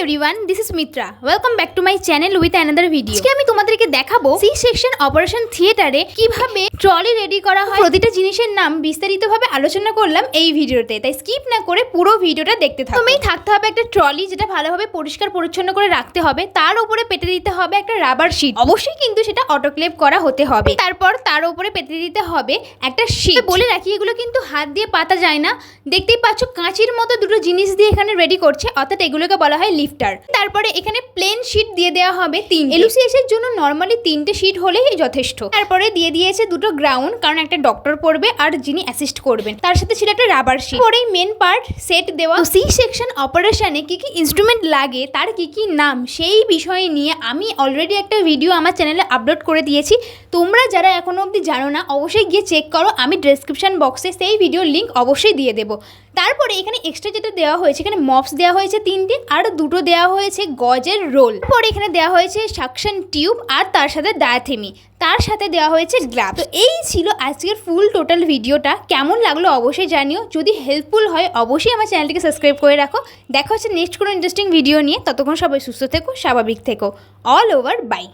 everyone, this is Mitra. Welcome back to my channel with another video. আজকে আমি তোমাদেরকে দেখাবো সি সেকশন অপারেশন থিয়েটারে কিভাবে ট্রলি রেডি করা হয়। প্রতিটা জিনিসের নাম বিস্তারিতভাবে আলোচনা করলাম এই ভিডিওতে, তাই স্কিপ না করে পুরো ভিডিওটা দেখতে থাকো। প্রথমেই থাকতে হবে একটা ট্রলি, যেটা ভালোভাবে পরিষ্কার পরিচ্ছন্ন করে রাখতে হবে। তার উপরে পেতে দিতে হবে একটা রাবার শিট, অবশ্যই কিন্তু সেটা অটোক্লেভ করা হতে হবে। তারপর তার উপরে পেতে দিতে হবে একটা শিট। বলে রাখি, এগুলো কিন্তু হাত দিয়ে পাতা যায় না। দেখতেই পাচ্ছ কাঁচির মতো দুটো জিনিস দিয়ে এখানে রেডি করছে, অর্থাৎ এগুলোকে বলা হয় লিফটার। তারপরে এখানে প্লেন শিট দিয়ে দেওয়া হবে 3। এলুসিএস এর জন্য নরমালি 3টে শিট হলেই যথেষ্ট। তারপরে দিয়ে দিয়েছে দুটো গ্রাউন্ড, কারণ একটা ডক্টর পড়বে আর যিনি অ্যাসিস্ট করবেন। তার সাথে ছিল একটা রাবার শিট। পরেই মেন পার্ট সেট দেওয়া। সি সেকশন অপারেশনে কি কি ইনস্ট্রুমেন্ট লাগে, তার কি কি নাম, সেই বিষয় নিয়ে আমি অলরেডি একটা ভিডিও আমার চ্যানেলে আপলোড করে দিয়েছি। তোমরা যারা এখনো অবধি জানো না, অবশ্যই গিয়ে চেক করো। আমি ডেসক্রিপশন বক্সে সেই ভিডিওর লিঙ্ক অবশ্যই দিয়ে দেবো। তারপরে এখানে এক্সট্রা যেটা দেওয়া হয়েছে, এখানে মপস দেওয়া হয়েছে 3টে আর দুটো দেওয়া হয়েছে গজের রোল। পরে এখানে দেওয়া হয়েছে সাকশন টিউব আর তার সাথে ডায়াথেমি, তার সাথে দেওয়া হয়েছে গ্লাভস। তো এই ছিল আজকের ফুল টোটাল ভিডিওটা। কেমন লাগলো অবশ্যই জানিও। যদি হেল্পফুল হয় অবশ্যই আমার চ্যানেলটিকে সাবস্ক্রাইব করে রাখো। দেখা হচ্ছে নেক্সট কোনো ইন্টারেস্টিং ভিডিও নিয়ে। ততক্ষণ সবাই সুস্থ থেকো, স্বাভাবিক থেকো। All over by.